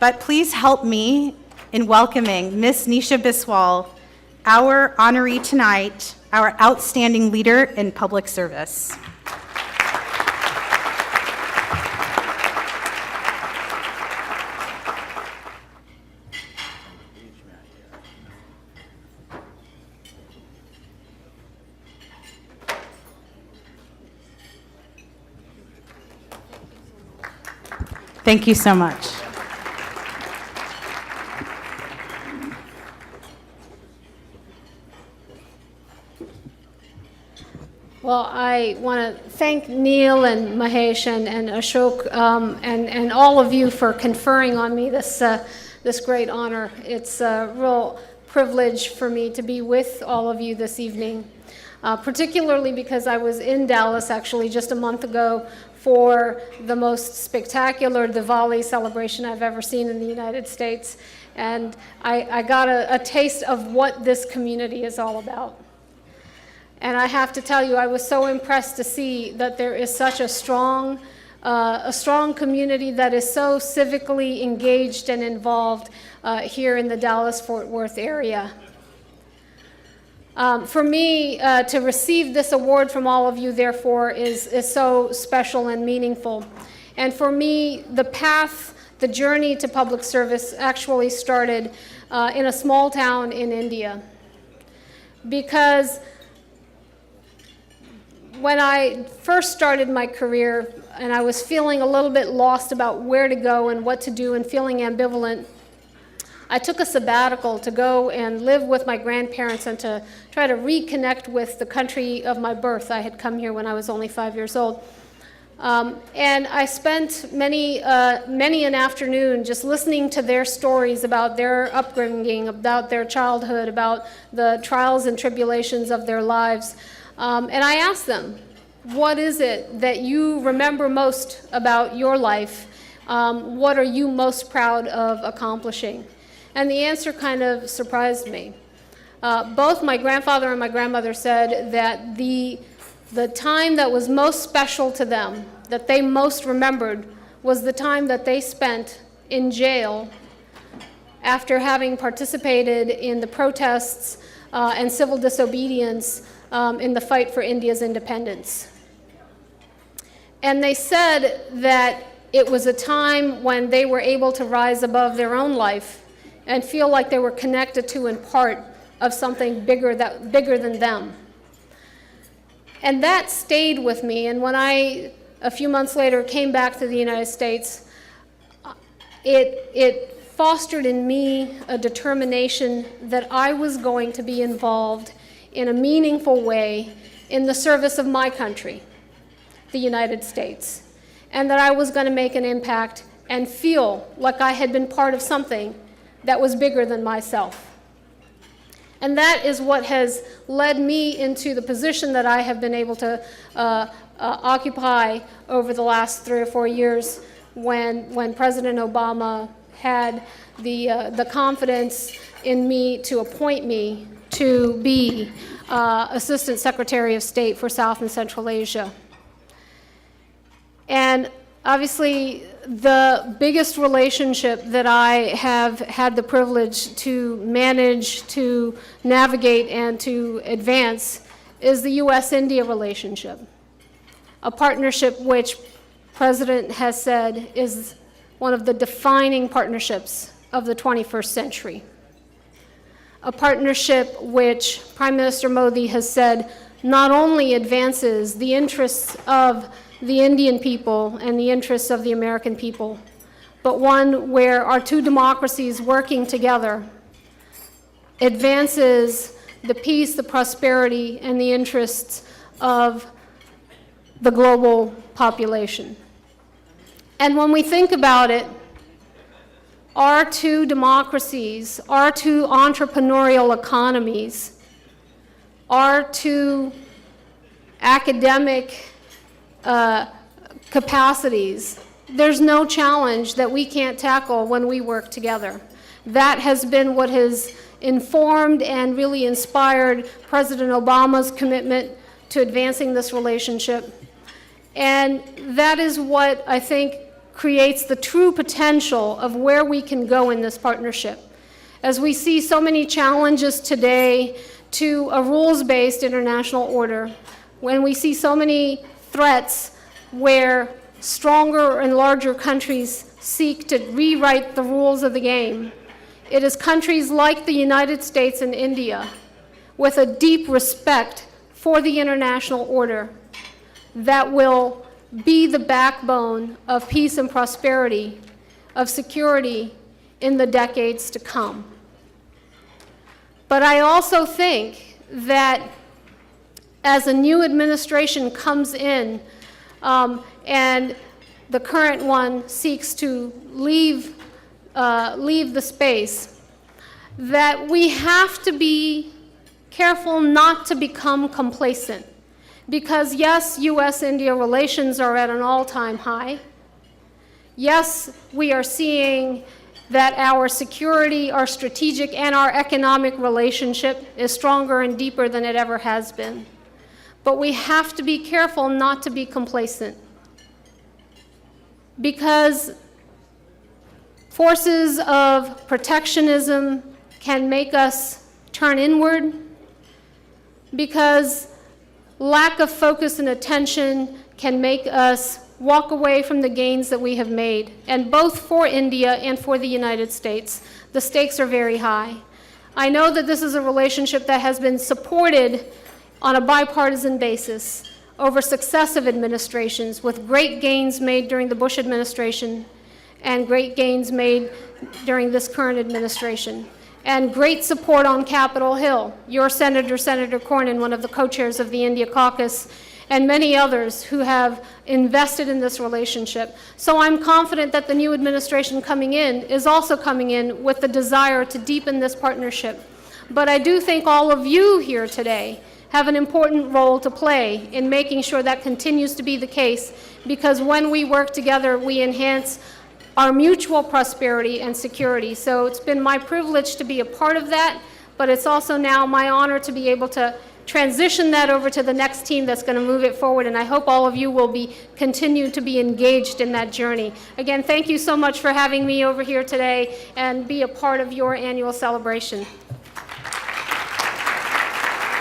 but please help me in welcoming Miss Nisha Biswal, our honoree tonight, our outstanding leader in public service. Thank you so much. Well, I want to thank Neil and Mahesh and Ashok and all of you for conferring on me this great honor. It's a real privilege for me to be with all of you this evening, particularly because I was in Dallas actually just a month ago for the most spectacular Diwali celebration I've ever seen in the United States. And I got a taste of what this community is all about. And I have to tell you, I was so impressed to see that there is such a strong community that is so civically engaged and involved here in the Dallas-Fort Worth area. For me, to receive this award from all of you, therefore, is so special and meaningful. And for me, the journey to public service actually started in a small town in India. Because when I first started my career and I was feeling a little bit lost about where to go and what to do and feeling ambivalent, I took a sabbatical to go and live with my grandparents and to try to reconnect with the country of my birth. I had come here when I was only 5 years old. And I spent many an afternoon just listening to their stories about their upbringing, about their childhood, about the trials and tribulations of their lives. And I asked them, what is it that you remember most about your life? What are you most proud of accomplishing? And the answer kind of surprised me. Both my grandfather and my grandmother said that the time that was most special to them, that they most remembered, was the time that they spent in jail after having participated in the protests and civil disobedience in the fight for India's independence. And they said that it was a time when they were able to rise above their own life and feel like they were connected to and part of something bigger than them. And that stayed with me, and when I, a few months later, came back to the United States, it fostered in me a determination that I was going to be involved in a meaningful way in the service of my country, the United States, and that I was going to make an impact and feel like I had been part of something that was bigger than myself. And that is what has led me into the position that I have been able to occupy over the last 3 or 4 years when President Obama had the confidence in me to appoint me to be Assistant Secretary of State for South and Central Asia. And obviously, the biggest relationship that I have had the privilege to manage, to navigate, and to advance is the U.S.-India relationship, a partnership which President has said is one of the defining partnerships of the 21st century. A partnership which Prime Minister Modi has said not only advances the interests of the Indian people and the interests of the American people, but one where our two democracies working together advances the peace, the prosperity, and the interests of the global population. And when we think about it, our two democracies, our two entrepreneurial economies, our two academic capacities, there's no challenge that we can't tackle when we work together. That has been what has informed and really inspired President Obama's commitment to advancing this relationship. And that is what I think creates the true potential of where we can go in this partnership. As we see so many challenges today to a rules-based international order, when we see so many threats where stronger and larger countries seek to rewrite the rules of the game, it is countries like the United States and India, with a deep respect for the international order, that will be the backbone of peace and prosperity, of security in the decades to come. But I also think that as a new administration comes in, and the current one seeks to leave the space, that we have to be careful not to become complacent. Because yes, U.S.-India relations are at an all-time high. Yes, we are seeing that our security, our strategic, and our economic relationship is stronger and deeper than it ever has been. But we have to be careful not to be complacent. Because forces of protectionism can make us turn inward, because lack of focus and attention can make us walk away from the gains that we have made. And both for India and for the United States, the stakes are very high. I know that this is a relationship that has been supported on a bipartisan basis over successive administrations, with great gains made during the Bush administration and great gains made during this current administration, and great support on Capitol Hill. Your Senator, Senator Cornyn, one of the co-chairs of the India caucus, and many others who have invested in this relationship. So I'm confident that the new administration coming in is also coming in with the desire to deepen this partnership. But I do think all of you here today have an important role to play in making sure that continues to be the case, because when we work together, we enhance our mutual prosperity and security. So it's been my privilege to be a part of that, but it's also now my honor to be able to transition that over to the next team that's going to move it forward, and I hope all of you will continue to be engaged in that journey. Again, thank you so much for having me over here today and be a part of your annual celebration.